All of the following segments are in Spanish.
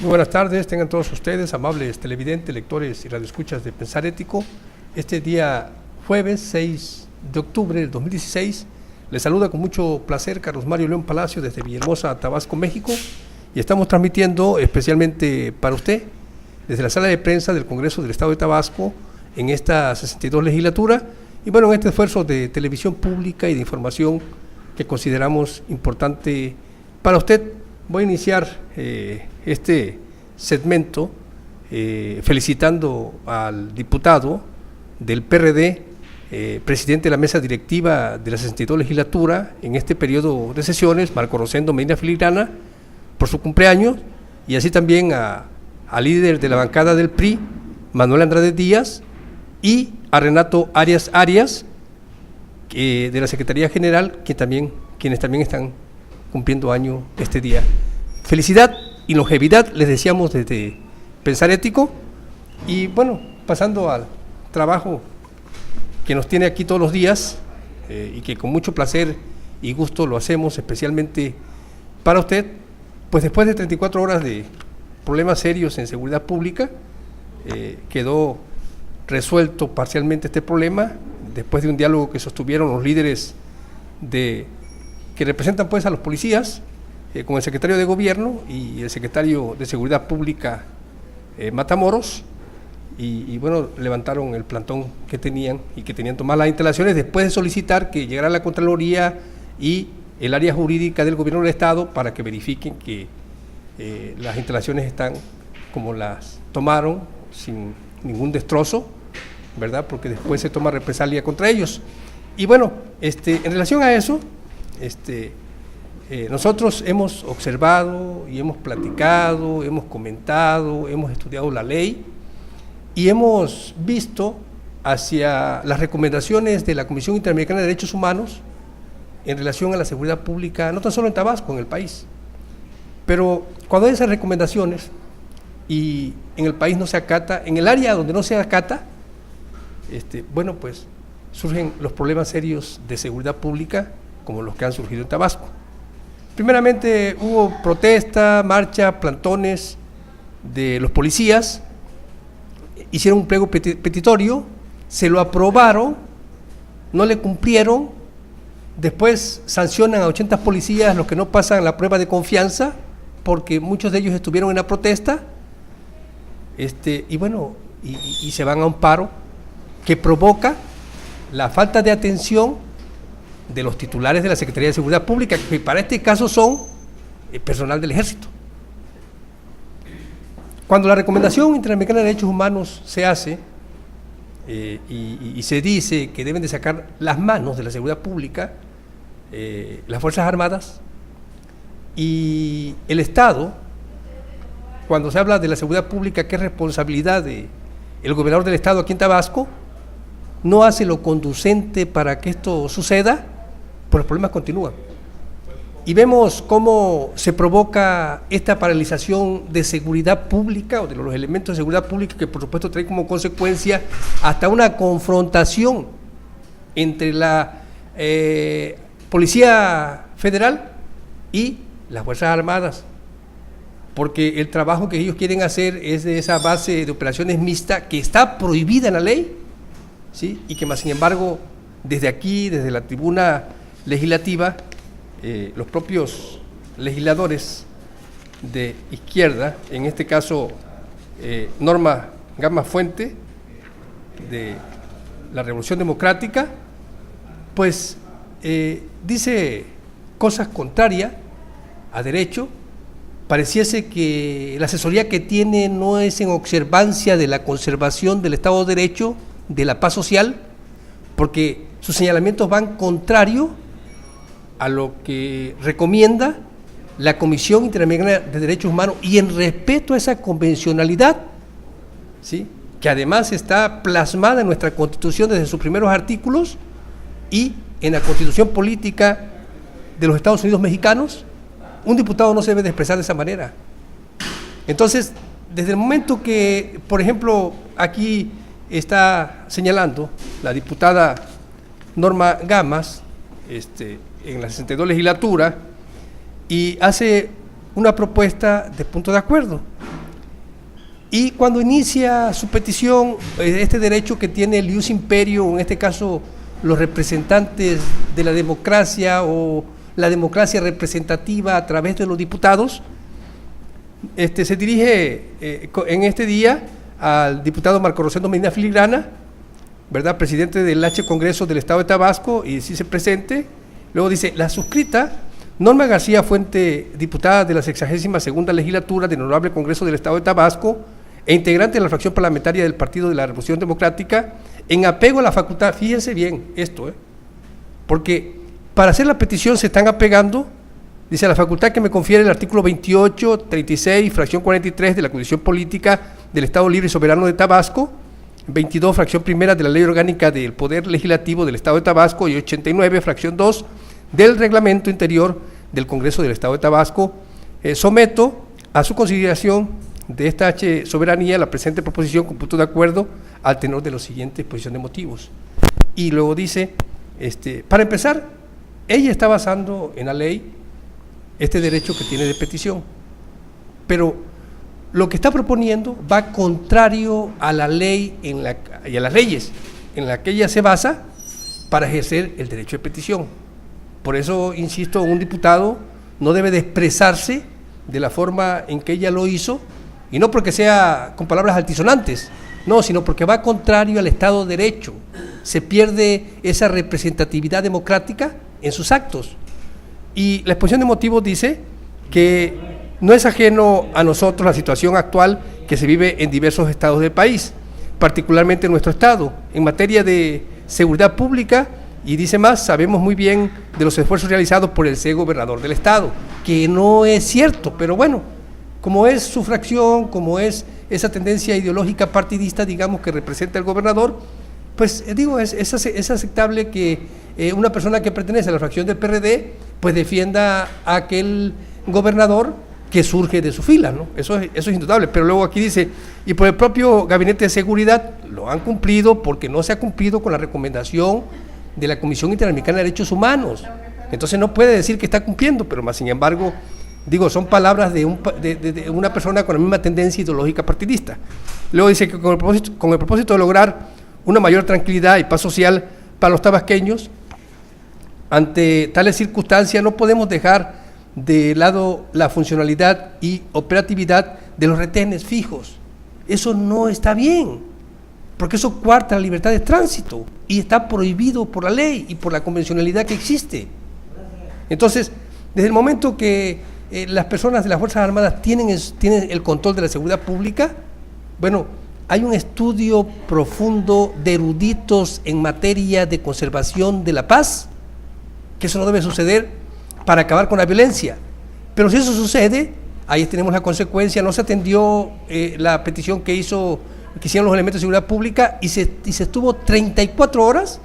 Muy buenas tardes, tengan todos ustedes, amables televidentes, lectores y radioescuchas de Pensar Ético. Este día jueves 6 de octubre del 2016, les saluda con mucho placer Carlos Mario León Palacio desde Villahermosa, Tabasco, México, y estamos transmitiendo especialmente para usted desde la sala de prensa del Congreso del Estado de Tabasco en esta 62 legislatura, y bueno, en este esfuerzo de televisión pública y de información que consideramos importante para usted. Voy a iniciar este segmento felicitando al diputado del PRD, presidente de la mesa directiva de la 62 legislatura en este periodo de sesiones, Marco Rosendo Medina Filigrana, por su cumpleaños, y así también al líder de la bancada del PRI, Manuel Andrade Díaz, y a Renato Arias Arias, de la Secretaría General, quienes también están cumpliendo año este día. Felicidad y longevidad les deseamos desde Pensar Ético. Y bueno, pasando al trabajo que nos tiene aquí todos los días y que con mucho placer y gusto lo hacemos especialmente para usted, pues después de 34 horas de problemas serios en seguridad pública, quedó resuelto parcialmente este problema después de un diálogo que sostuvieron los líderes que representan pues a los policías, con el secretario de Gobierno y el secretario de Seguridad Pública, Matamoros, y bueno, levantaron el plantón que tenían y que tenían tomadas las instalaciones después de solicitar que llegara la Contraloría y el área jurídica del Gobierno del Estado para que verifiquen que las instalaciones están como las tomaron, sin ningún destrozo, ¿verdad? Porque después se toma represalia contra ellos. Y bueno, en relación a eso, nosotros hemos observado y hemos platicado, hemos comentado, hemos estudiado la ley y hemos visto hacia las recomendaciones de la Comisión Interamericana de Derechos Humanos en relación a la seguridad pública, no tan solo en Tabasco, en el país. Pero cuando hay esas recomendaciones y en el país no se acata, en el área donde no se acata, bueno, pues surgen los problemas serios de seguridad pública como los que han surgido en Tabasco. Primeramente hubo protesta, marcha, plantones de los policías, hicieron un pliego petitorio, se lo aprobaron, no le cumplieron, después sancionan a 80 policías los que no pasan la prueba de confianza, porque muchos de ellos estuvieron en la protesta, y bueno, y se van a un paro que provoca la falta de atención de los titulares de la Secretaría de Seguridad Pública, que para este caso son personal del Ejército. Cuando la Recomendación Interamericana de Derechos Humanos se hace y se dice que deben de sacar las manos de la seguridad pública las Fuerzas Armadas y el Estado, cuando se habla de la seguridad pública, que es responsabilidad del gobernador del Estado aquí en Tabasco, no hace lo conducente para que esto suceda, pues los problemas continúan. Y vemos cómo se provoca esta paralización de seguridad pública o de los elementos de seguridad pública, que por supuesto trae como consecuencia hasta una confrontación entre la Policía Federal y las Fuerzas Armadas, porque el trabajo que ellos quieren hacer es de esa base de operaciones mixta que está prohibida en la ley, ¿sí? Y que más sin embargo desde aquí, desde la tribuna legislativa, los propios legisladores de izquierda, en este caso Norma Gama Fuente de la Revolución Democrática, pues dice cosas contrarias a derecho. Pareciese que la asesoría que tiene no es en observancia de la conservación del Estado de Derecho, de la paz social, porque sus señalamientos van contrario a lo que recomienda la Comisión Interamericana de Derechos Humanos y en respeto a esa convencionalidad, ¿sí?, que además está plasmada en nuestra Constitución desde sus primeros artículos y en la Constitución Política de los Estados Unidos Mexicanos. Un diputado no se debe de expresar de esa manera. Entonces, desde el momento que, por ejemplo, aquí está señalando la diputada Norma Gamas, en la 62 legislatura, y hace una propuesta de punto de acuerdo. Y cuando inicia su petición, este derecho que tiene el ius imperio, en este caso los representantes de la democracia o la democracia representativa a través de los diputados, se dirige en este día al diputado Marco Rosendo Medina Filigrana, ¿verdad?, presidente del H Congreso del Estado de Tabasco, y dice presente. Luego dice: la suscrita Norma García Fuente, diputada de la 62ª legislatura del Honorable Congreso del Estado de Tabasco e integrante de la fracción parlamentaria del Partido de la Revolución Democrática, en apego a la facultad, fíjense bien esto, porque para hacer la petición se están apegando, dice, a la facultad que me confiere el artículo 28, 36, fracción 43 de la Constitución Política del Estado Libre y Soberano de Tabasco, 22, fracción primera de la Ley Orgánica del Poder Legislativo del Estado de Tabasco y 89, fracción 2 del Reglamento Interior del Congreso del Estado de Tabasco. Someto a su consideración de esta soberanía la presente proposición con punto de acuerdo al tenor de la siguiente exposición de motivos. Y luego dice, para empezar, ella está basando en la ley este derecho que tiene de petición, pero lo que está proponiendo va contrario a la ley y a las leyes en la que ella se basa para ejercer el derecho de petición. Por eso, insisto, un diputado no debe de expresarse de la forma en que ella lo hizo, y no porque sea con palabras altisonantes, no, sino porque va contrario al Estado de Derecho. Se pierde esa representatividad democrática en sus actos. Y la exposición de motivos dice que no es ajeno a nosotros la situación actual que se vive en diversos estados del país, particularmente en nuestro estado, en materia de seguridad pública, y dice más: sabemos muy bien de los esfuerzos realizados por el gobernador del estado, que no es cierto, pero bueno, como es su fracción, como es esa tendencia ideológica partidista, digamos, que representa el gobernador, pues digo, es aceptable que una persona que pertenece a la fracción del PRD, pues defienda a aquel gobernador que surge de su fila, ¿no? Eso es indudable. Pero luego aquí dice, y por el propio Gabinete de Seguridad lo han cumplido porque no se ha cumplido con la recomendación de la Comisión Interamericana de Derechos Humanos. Entonces no puede decir que está cumpliendo, pero más sin embargo, digo, son palabras de una persona con la misma tendencia ideológica partidista. Luego dice que con el propósito de lograr una mayor tranquilidad y paz social para los tabasqueños, ante tales circunstancias no podemos dejar de lado la funcionalidad y operatividad de los retenes fijos. Eso no está bien, porque eso coarta la libertad de tránsito y está prohibido por la ley y por la convencionalidad que existe. Entonces, desde el momento que las personas de las Fuerzas Armadas tienen el control de la seguridad pública, bueno, hay un estudio profundo de eruditos en materia de conservación de la paz, que eso no debe suceder para acabar con la violencia. Pero si eso sucede, ahí tenemos la consecuencia. No se atendió la petición que hicieron los elementos de seguridad pública y se estuvo 34 horas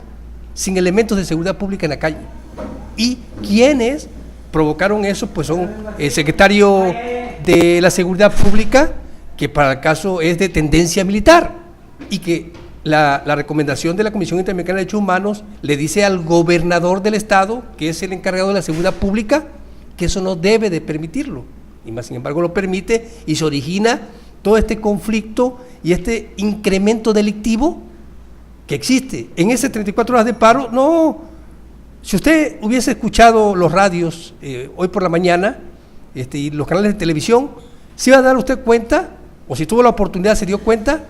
sin elementos de seguridad pública en la calle. Y quienes provocaron eso, pues son el secretario de la Seguridad Pública, que para el caso es de tendencia militar, y que la recomendación de la Comisión Interamericana de Derechos Humanos le dice al gobernador del estado, que es el encargado de la seguridad pública, que eso no debe de permitirlo, y más sin embargo lo permite, y se origina todo este conflicto y este incremento delictivo que existe. En esas 34 horas de paro, no. Si usted hubiese escuchado los radios hoy por la mañana y los canales de televisión, se iba a dar usted cuenta, o si tuvo la oportunidad se dio cuenta,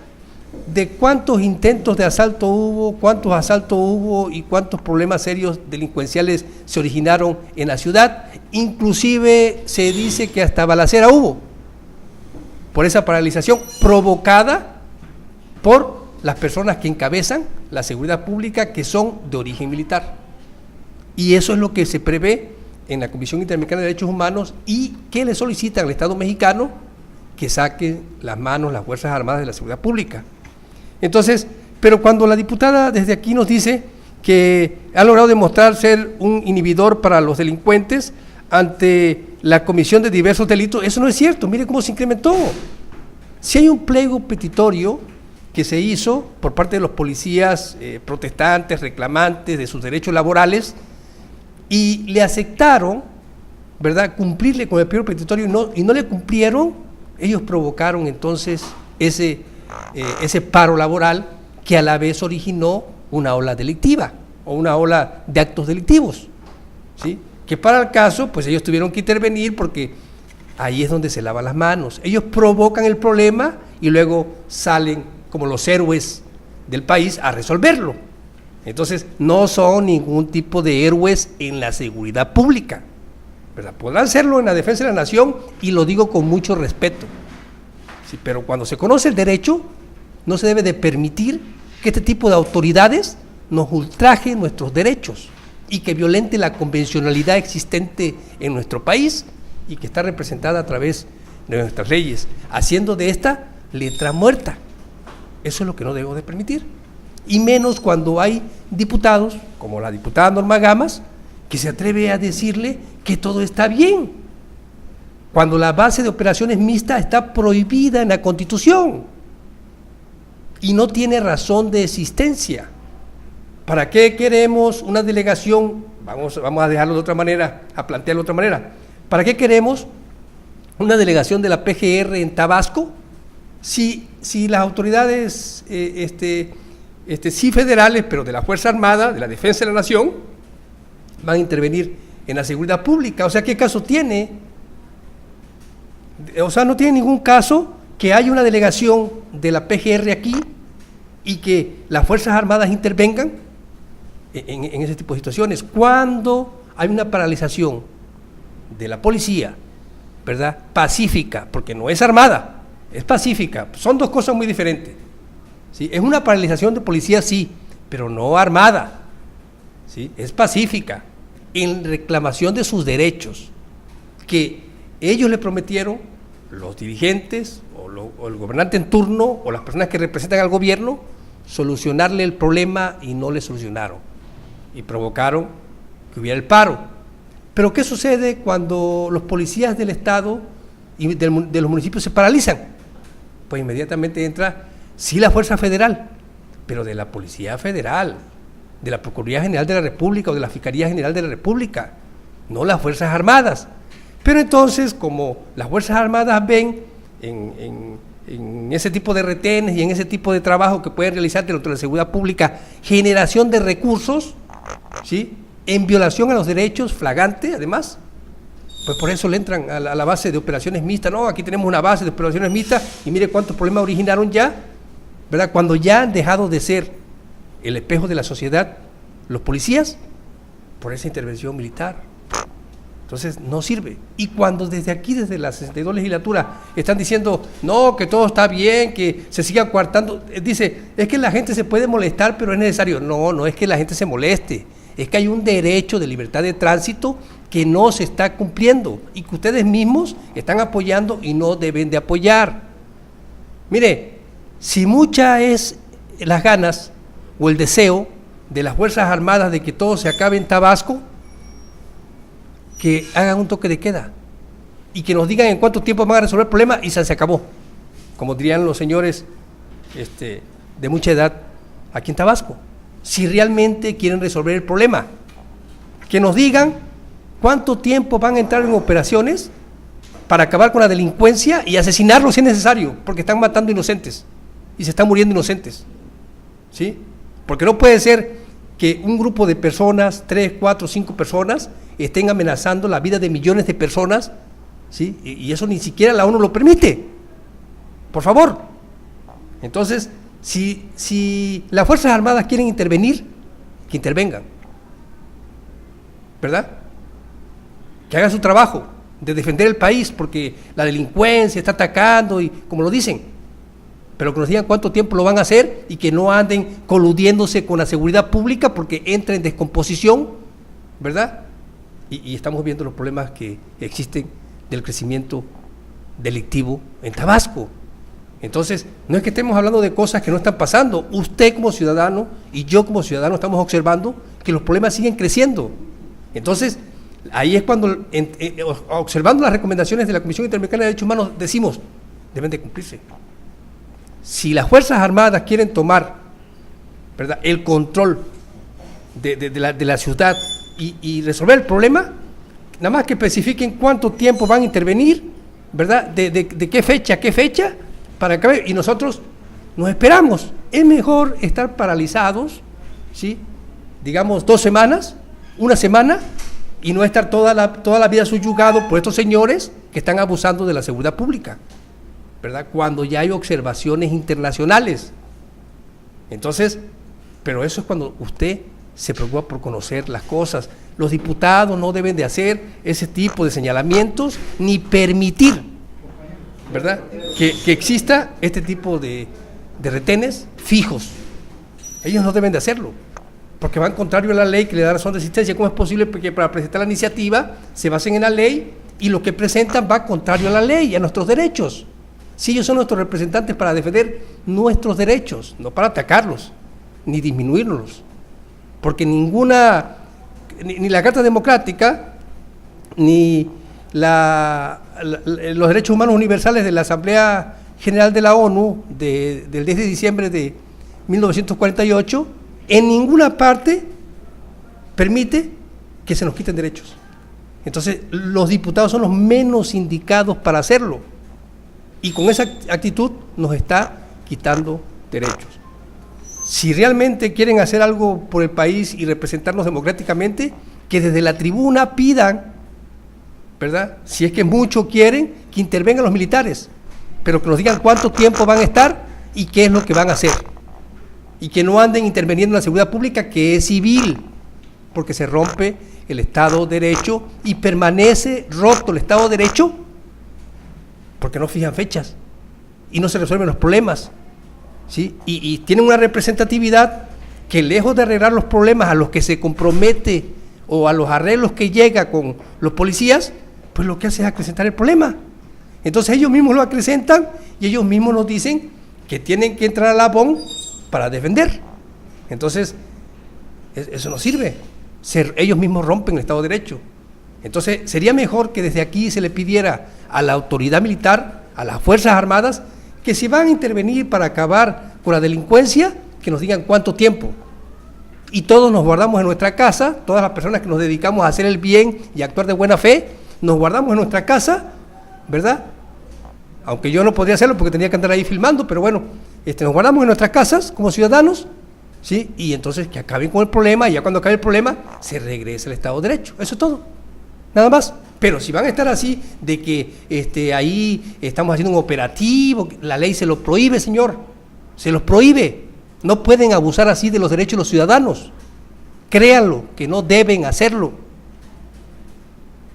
de cuántos intentos de asalto hubo, cuántos asaltos hubo y cuántos problemas serios delincuenciales se originaron en la ciudad. Inclusive se dice que hasta balacera hubo por esa paralización provocada por las personas que encabezan la seguridad pública, que son de origen militar. Y eso es lo que se prevé en la Comisión Interamericana de Derechos Humanos, y que le solicitan al Estado mexicano que saque las manos las Fuerzas Armadas de la Seguridad Pública. Entonces, pero cuando la diputada desde aquí nos dice que ha logrado demostrar ser un inhibidor para los delincuentes ante la comisión de diversos delitos, eso no es cierto. Mire cómo se incrementó. Si hay un pliego petitorio que se hizo por parte de los policías protestantes, reclamantes de sus derechos laborales, y le aceptaron, ¿verdad?, cumplirle con el pliego petitorio, y no le cumplieron, ellos provocaron entonces ese paro laboral que a la vez originó una ola delictiva o una ola de actos delictivos, ¿sí? Que para el caso, pues ellos tuvieron que intervenir porque ahí es donde se lavan las manos. Ellos provocan el problema y luego salen como los héroes del país a resolverlo. Entonces, no son ningún tipo de héroes en la seguridad pública, ¿verdad? Podrán serlo en la defensa de la nación y lo digo con mucho respeto. Sí, pero cuando se conoce el derecho, no se debe de permitir que este tipo de autoridades nos ultrajen nuestros derechos y que violente la convencionalidad existente en nuestro país y que está representada a través de nuestras leyes, haciendo de esta letra muerta. Eso es lo que no debemos de permitir. Y menos cuando hay diputados, como la diputada Norma Gamas, que se atreve a decirle que todo está bien, cuando la base de operaciones mixtas está prohibida en la Constitución y no tiene razón de existencia. ¿Para qué queremos una delegación? Vamos a dejarlo de otra manera, a plantearlo de otra manera. ¿Para qué queremos una delegación de la PGR en Tabasco si las autoridades sí federales, pero de la Fuerza Armada, de la Defensa de la Nación, van a intervenir en la seguridad pública? O sea, ¿qué caso tiene? O sea, no tiene ningún caso que haya una delegación de la PGR aquí y que las Fuerzas Armadas intervengan en ese tipo de situaciones. Cuando hay una paralización de la policía, ¿verdad?, pacífica, porque no es armada, es pacífica, son dos cosas muy diferentes, ¿sí? Es una paralización de policía, sí, pero no armada, ¿sí? Es pacífica, en reclamación de sus derechos, que ellos le prometieron, los dirigentes, o el gobernante en turno, o las personas que representan al gobierno, solucionarle el problema y no le solucionaron, y provocaron que hubiera el paro. Pero ¿qué sucede cuando los policías del Estado y de los municipios se paralizan? Pues inmediatamente entra, sí, la Fuerza Federal, pero de la Policía Federal, de la Procuraduría General de la República o de la Fiscalía General de la República, no las Fuerzas Armadas. Pero entonces, como las Fuerzas Armadas ven en ese tipo de retenes y en ese tipo de trabajo que pueden realizar dentro de la seguridad pública, generación de recursos, ¿sí?, en violación a los derechos, flagrante además, pues por eso le entran a la base de operaciones mixtas. No, aquí tenemos una base de operaciones mixtas y mire cuántos problemas originaron ya, ¿verdad? Cuando ya han dejado de ser el espejo de la sociedad los policías por esa intervención militar. Entonces no sirve. Y cuando desde aquí, desde la 62 legislatura, están diciendo, no, que todo está bien, que se siga coartando, dice, es que la gente se puede molestar, pero es necesario. No, no es que la gente se moleste, es que hay un derecho de libertad de tránsito que no se está cumpliendo y que ustedes mismos están apoyando y no deben de apoyar. Mire, si mucha es las ganas o el deseo de las Fuerzas Armadas de que todo se acabe en Tabasco, que hagan un toque de queda y que nos digan en cuánto tiempo van a resolver el problema y se acabó, como dirían los señores de mucha edad aquí en Tabasco. Si realmente quieren resolver el problema, que nos digan cuánto tiempo van a entrar en operaciones para acabar con la delincuencia y asesinarlos si es necesario, porque están matando inocentes y se están muriendo inocentes, ¿sí? Porque no puede ser que un grupo de personas, 3, 4, 5 personas, estén amenazando la vida de millones de personas, ¿sí? Y eso ni siquiera la ONU lo permite. Por favor. Entonces, si las Fuerzas Armadas quieren intervenir, que intervengan, ¿verdad? Que hagan su trabajo de defender el país, porque la delincuencia está atacando y como lo dicen, pero que nos digan cuánto tiempo lo van a hacer y que no anden coludiéndose con la seguridad pública porque entra en descomposición, ¿verdad? Y estamos viendo los problemas que existen del crecimiento delictivo en Tabasco. Entonces, no es que estemos hablando de cosas que no están pasando. Usted como ciudadano y yo como ciudadano estamos observando que los problemas siguen creciendo. Entonces, ahí es cuando, observando las recomendaciones de la Comisión Interamericana de Derechos Humanos, decimos, deben de cumplirse. Si las Fuerzas Armadas quieren tomar, ¿verdad?, el control de la ciudad y resolver el problema, nada más que especifiquen cuánto tiempo van a intervenir, ¿verdad?, de qué fecha a qué fecha, para acabar, y nosotros nos esperamos. Es mejor estar paralizados, ¿sí? Digamos 2 semanas, 1 semana, y no estar toda la vida subyugados por estos señores que están abusando de la seguridad pública, ¿verdad? Cuando ya hay observaciones internacionales. Entonces, pero eso es cuando usted se preocupa por conocer las cosas. Los diputados no deben de hacer ese tipo de señalamientos ni permitir, ¿verdad?, que exista este tipo de retenes fijos. Ellos no deben de hacerlo, porque van contrario a la ley que le da razón de existencia. ¿Cómo es posible que para presentar la iniciativa se basen en la ley y lo que presentan va contrario a la ley y a nuestros derechos? Si ellos son nuestros representantes para defender nuestros derechos, no para atacarlos, ni disminuirlos. Porque ni la Carta Democrática, ni los derechos humanos universales de la Asamblea General de la ONU del 10 de diciembre de 1948, en ninguna parte permite que se nos quiten derechos. Entonces, los diputados son los menos indicados para hacerlo. Y con esa actitud nos está quitando derechos. Si realmente quieren hacer algo por el país y representarnos democráticamente, que desde la tribuna pidan, ¿verdad?, si es que mucho quieren, que intervengan los militares, pero que nos digan cuánto tiempo van a estar y qué es lo que van a hacer. Y que no anden interviniendo en la seguridad pública, que es civil, porque se rompe el Estado de Derecho y permanece roto el Estado de Derecho porque no fijan fechas y no se resuelven los problemas, ¿sí? Y tienen una representatividad que, lejos de arreglar los problemas a los que se compromete o a los arreglos que llega con los policías, pues lo que hace es acrecentar el problema. Entonces ellos mismos lo acrecentan y ellos mismos nos dicen que tienen que entrar a la BON para defender. Entonces, eso no sirve. Ellos mismos rompen el Estado de Derecho. Entonces, sería mejor que desde aquí se le pidiera a la autoridad militar, a las Fuerzas Armadas, que si van a intervenir para acabar con la delincuencia, que nos digan cuánto tiempo. Y todos nos guardamos en nuestra casa, todas las personas que nos dedicamos a hacer el bien y a actuar de buena fe, nos guardamos en nuestra casa, ¿verdad? Aunque yo no podría hacerlo porque tenía que andar ahí filmando, pero bueno, nos guardamos en nuestras casas como ciudadanos, ¿sí? Y entonces que acaben con el problema, y ya cuando acabe el problema, se regresa al Estado de Derecho. Eso es todo, nada más. Pero si van a estar así, de que ahí estamos haciendo un operativo, la ley se lo prohíbe, señor, se los prohíbe. No pueden abusar así de los derechos de los ciudadanos. Créanlo, que no deben hacerlo,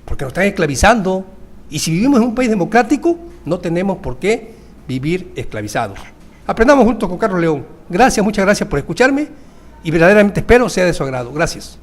porque nos están esclavizando. Y si vivimos en un país democrático, no tenemos por qué vivir esclavizados. Aprendamos juntos con Carlos León. Gracias, muchas gracias por escucharme y verdaderamente espero sea de su agrado. Gracias.